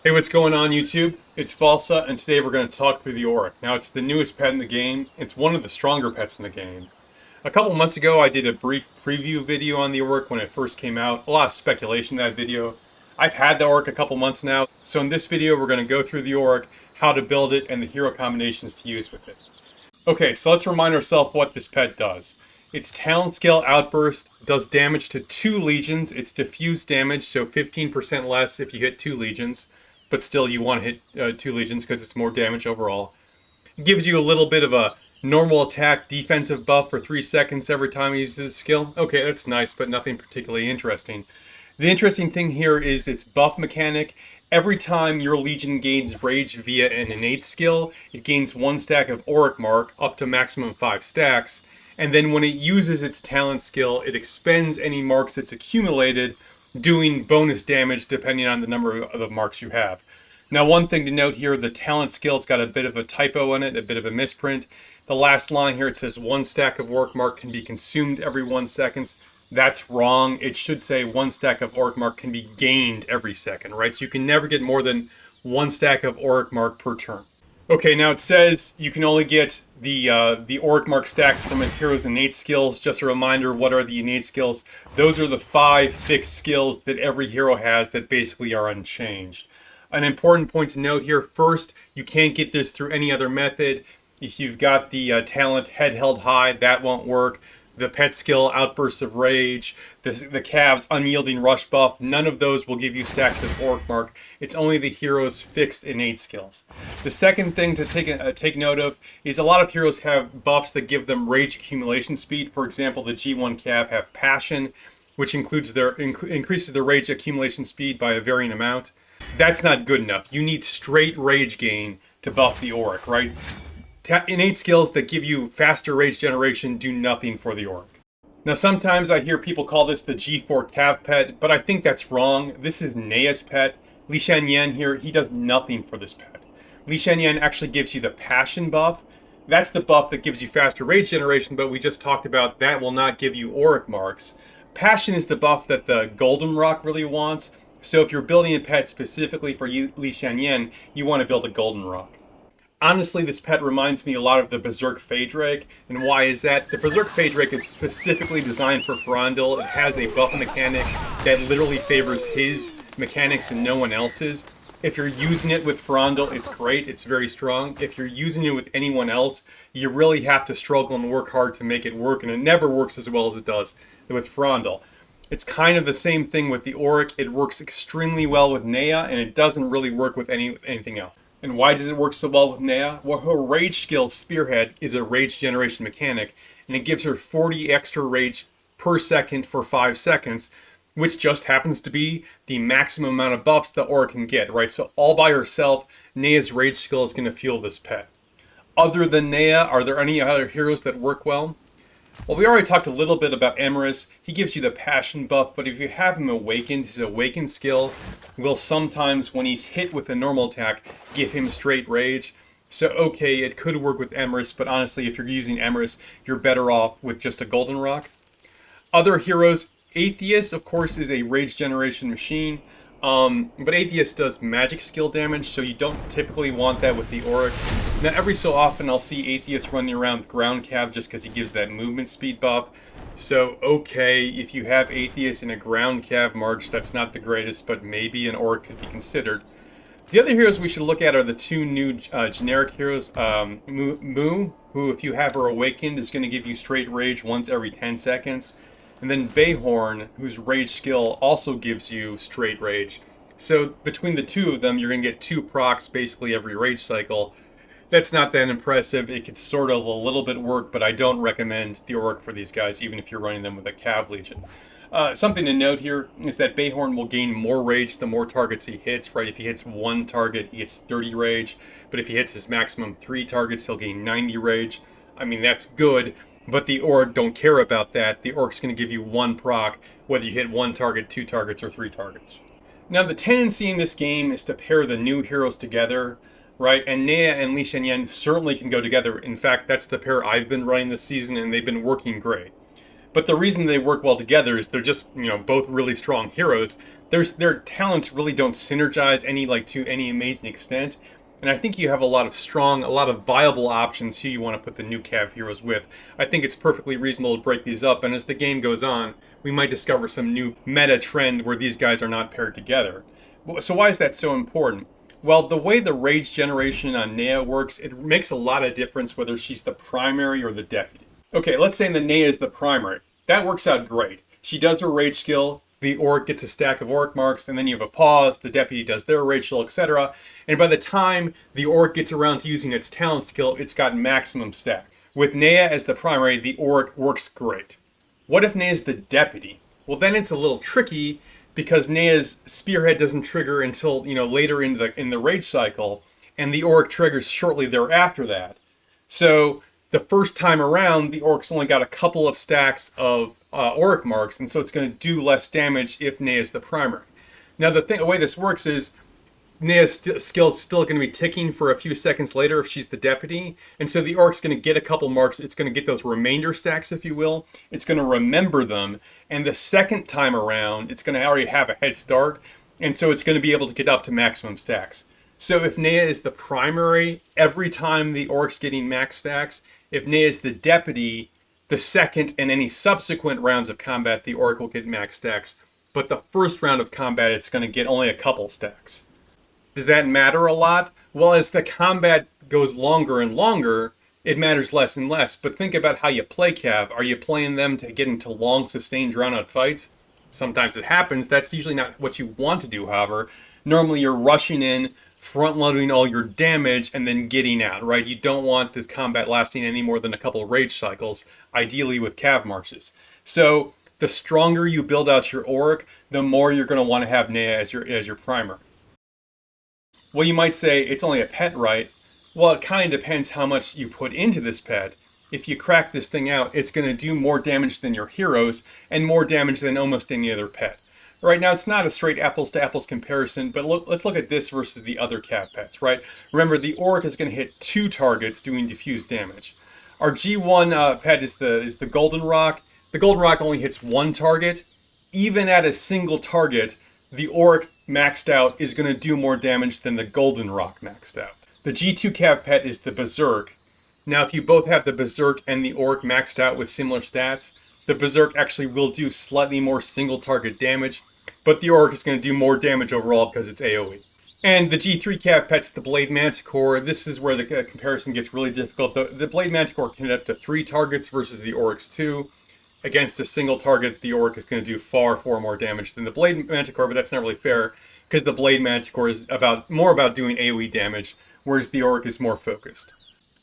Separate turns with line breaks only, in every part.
Hey, what's going on YouTube? It's Falsa, and today we're going to talk through the Auric. Now, it's the newest pet in the game. It's one of the stronger pets in the game. A couple months ago, I did a brief preview video on the Auric when it first came out. A lot of speculation in that video. I've had the Auric a couple months now, so in this video we're going to go through the Auric, how to build it, and the hero combinations to use with it. Okay, so let's remind ourselves what this pet does. Its talent scale outburst does damage to 2 legions. It's diffuse damage, so 15% less if you hit 2 legions. But still, you want to hit 2 legions because it's more damage overall. It gives you a little bit of a normal attack defensive buff for 3 seconds every time you use this skill. Okay, that's nice, but nothing particularly interesting. The interesting thing here is its buff mechanic. Every time your legion gains rage via an innate skill, it gains 1 stack of Auric mark, up to maximum 5 stacks. And then when it uses its talent skill, it expends any marks it's accumulated, doing bonus damage depending on the number of the marks you have. Now, one thing to note here, the talent skill's got a bit of a typo in it, a bit of a misprint. The last line here, it says 1 stack of Auric mark can be consumed every 1 second. That's wrong. It should say 1 stack of Auric mark can be gained every second, right? So you can never get more than 1 stack of Auric mark per turn. Okay, now it says you can only get the Auric mark stacks from a hero's innate skills. Just a reminder, what are the innate skills? Those are the 5 fixed skills that every hero has that basically are unchanged. An important point to note here, first, you can't get this through any other method. If you've got the talent head held high, that won't work. The pet skill, outbursts of rage, the Cav's unyielding rush buff, none of those will give you stacks of Auric mark. It's only the hero's fixed innate skills. The second thing to take note of is a lot of heroes have buffs that give them rage accumulation speed. For example, the G1 Cav have passion, which increases their rage accumulation speed by a varying amount. That's not good enough. You need straight rage gain to buff the Auric, right? Innate skills that give you faster rage generation do nothing for the Auric. Now, sometimes I hear people call this the G4 Cav pet, but I think that's wrong. This is Nea's pet. Li Shanyan here, he does nothing for this pet. Li Shanyan actually gives you the passion buff. That's the buff that gives you faster rage generation, but we just talked about that will not give you Auric marks. Passion is the buff that the Golden Rock really wants. So if you're building a pet specifically for Li Shanyan, you want to build a Golden Rock. Honestly, this pet reminds me a lot of the Berserk Phaedrake. And why is that? The Berserk Phaedrake is specifically designed for Frondel. It has a buff mechanic that literally favors his mechanics and no one else's. If you're using it with Frondel, it's great. It's very strong. If you're using it with anyone else, you really have to struggle and work hard to make it work. And it never works as well as it does with Frondel. It's kind of the same thing with the Auric. It works extremely well with Nea, and it doesn't really work with anything else. And why does it work so well with Nea? Well, her rage skill, Spearhead, is a rage generation mechanic, and it gives her 40 extra rage per second for 5 seconds, which just happens to be the maximum amount of buffs the Auric can get, right? So all by herself, Nea's rage skill is going to fuel this pet. Other than Nea, are there any other heroes that work well? Well, we already talked a little bit about Emrys. He gives you the passion buff, but if you have him awakened, his awakened skill will sometimes, when he's hit with a normal attack, give him straight rage. So, okay, it could work with Emrys, but honestly, if you're using Emrys, you're better off with just a Golden Rock. Other heroes, Atheist, of course, is a rage generation machine. But Atheist does magic skill damage, so you don't typically want that with the Auric. Now, every so often I'll see Atheist running around with Ground Cav just because he gives that movement speed buff. So, okay, if you have Atheist in a Ground Cav march, that's not the greatest, but maybe an Auric could be considered. The other heroes we should look at are the 2 new generic heroes. Mu, who if you have her awakened is going to give you straight rage once every 10 seconds. And then Bayhorn, whose rage skill also gives you straight rage. So between the 2 of them, you're going to get 2 procs basically every rage cycle. That's not that impressive. It could sort of a little bit work, but I don't recommend the Auric for these guys, even if you're running them with a Cav Legion. Something to note here is that Bayhorn will gain more rage the more targets he hits, right? If he hits 1 target, he gets 30 rage. But if he hits his maximum 3 targets, he'll gain 90 rage. I mean, that's good. But the Auric don't care about that. The Auric's going to give you 1 proc, whether you hit 1 target, 2 targets, or 3 targets. Now, the tendency in this game is to pair the new heroes together, right? And Nea and Li Shanyan certainly can go together. In fact, that's the pair I've been running this season, and they've been working great. But the reason they work well together is they're just, both really strong heroes. Their talents really don't synergize to any amazing extent. And I think you have a lot of viable options who you want to put the new Cav heroes with. I think it's perfectly reasonable to break these up, and as the game goes on, we might discover some new meta trend where these guys are not paired together. So why is that so important? Well, the way the rage generation on Nea works, it makes a lot of difference whether she's the primary or the deputy. Okay, let's say the Nea is the primary. That works out great. She does her rage skill, the Auric gets a stack of Auric marks, and then you have a pause, the deputy does their rage skill, etc. And by the time the Auric gets around to using its talent skill, it's got maximum stack. With Nea as the primary, the Auric works great. What if Nea is the deputy? Well, then it's a little tricky because Nea's spearhead doesn't trigger until later in the rage cycle, and the Auric triggers shortly thereafter that. So the first time around, the Auric's only got a couple of stacks of Auric marks, and so it's going to do less damage if Nea is the primary. Now, the way this works is Nea's skill's still going to be ticking for a few seconds later if she's the deputy, and so the Auric's going to get a couple marks. It's going to get those remainder stacks, if you will. It's going to remember them, and the second time around, it's going to already have a head start, and so it's going to be able to get up to maximum stacks. So if Nea is the primary, every time the Auric's getting max stacks, if Nea is the deputy, the second and any subsequent rounds of combat, the Auric will get max stacks. But the first round of combat, it's going to get only a couple stacks. Does that matter a lot? Well, as the combat goes longer and longer, it matters less and less. But think about how you play Cav. Are you playing them to get into long, sustained, drawn-out fights? Sometimes it happens. That's usually not what you want to do, however. Normally you're rushing in, front-loading all your damage, and then getting out, right? You don't want this combat lasting any more than a couple of rage cycles, ideally with Cav marches. So the stronger you build out your Auric, the more you're going to want to have Nea as your primer. Well, you might say, it's only a pet, right? Well, it kind of depends how much you put into this pet. If you crack this thing out, it's going to do more damage than your heroes, and more damage than almost any other pet. Right now, it's not a straight apples-to-apples comparison, but let's look at this versus the other Cav pets, right? Remember, the Auric is going to hit 2 targets doing diffuse damage. Our G1 pet is the Golden Rock. The Golden Rock only hits 1 target. Even at a single target, the Auric maxed out is going to do more damage than the Golden Rock maxed out. The G2 Cav pet is the Berserk. Now, if you both have the Berserk and the Auric maxed out with similar stats, the Berserk actually will do slightly more single target damage, but the Auric is going to do more damage overall because it's AoE. And the G3 Cav pet's the Blade Manticore. This is where the comparison gets really difficult. The Blade Manticore can hit up to 3 targets versus the Auric's 2. Against a single target, the Auric is going to do far more damage than the Blade Manticore, but that's not really fair because the Blade Manticore is more about doing AoE damage, whereas the Auric is more focused.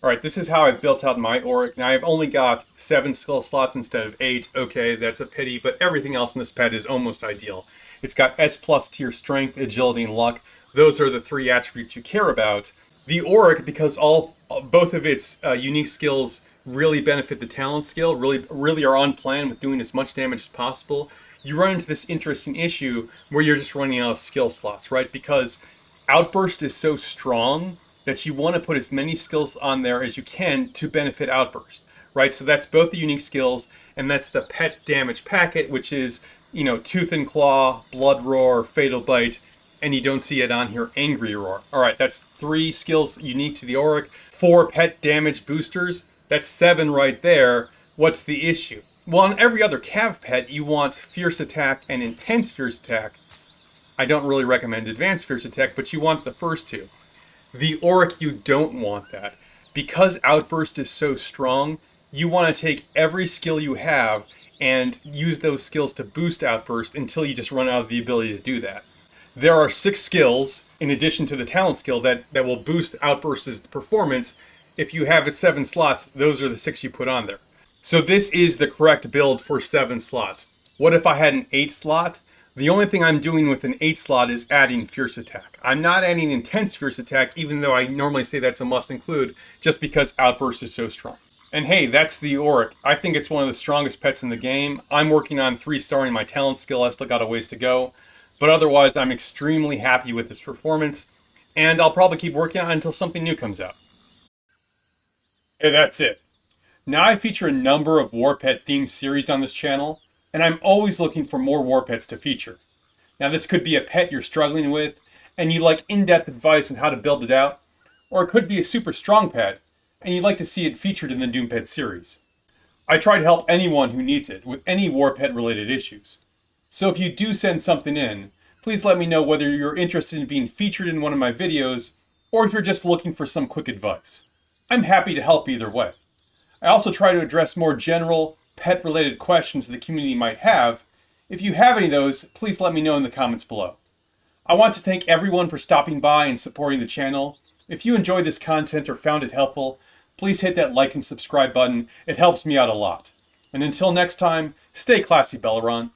Alright, this is how I've built out my Auric. Now, I've only got 7 skill slots instead of 8. Okay, that's a pity, but everything else in this pet is almost ideal. It's got S+ tier strength, agility, and luck. Those are the 3 attributes you care about. The Auric, because both of its unique skills really benefit the talent skill, really are on plan with doing as much damage as possible, you run into this interesting issue where you're just running out of skill slots, right? Because Outburst is so strong that you want to put as many skills on there as you can to benefit Outburst, right? So that's both the unique skills, and that's the pet damage packet, which is, Tooth and Claw, Blood Roar, Fatal Bite, and you don't see it on here, Angry Roar. All right, that's 3 skills unique to the Auric, 4 pet damage boosters. That's 7 right there. What's the issue? Well, on every other Cav pet, you want Fierce Attack and Intense Fierce Attack. I don't really recommend Advanced Fierce Attack, but you want the first 2. The Auric, you don't want that. Because Outburst is so strong, you want to take every skill you have and use those skills to boost Outburst until you just run out of the ability to do that. There are 6 skills, in addition to the talent skill, that will boost Outburst's performance. If you have 7 slots, those are the 6 you put on there. So this is the correct build for 7 slots. What if I had an 8 slot? The only thing I'm doing with an 8 slot is adding Fierce Attack. I'm not adding Intense Fierce Attack, even though I normally say that's a must include, just because Outburst is so strong. And hey, that's the Auric. I think it's one of the strongest pets in the game. I'm working on 3-starring my talent skill. I still got a ways to go. But otherwise, I'm extremely happy with its performance. And I'll probably keep working on it until something new comes out. Hey, that's it. Now I feature a number of Warpet themed series on this channel, and I'm always looking for more Warpets to feature. Now this could be a pet you're struggling with, and you like in-depth advice on how to build it out, or it could be a super strong pet, and you'd like to see it featured in the Doompet series. I try to help anyone who needs it with any Warpet related issues. So if you do send something in, please let me know whether you're interested in being featured in one of my videos, or if you're just looking for some quick advice. I'm happy to help either way. I also try to address more general, pet-related questions the community might have. If you have any of those, please let me know in the comments below. I want to thank everyone for stopping by and supporting the channel. If you enjoyed this content or found it helpful, please hit that like and subscribe button. It helps me out a lot. And until next time, stay classy, Belleron.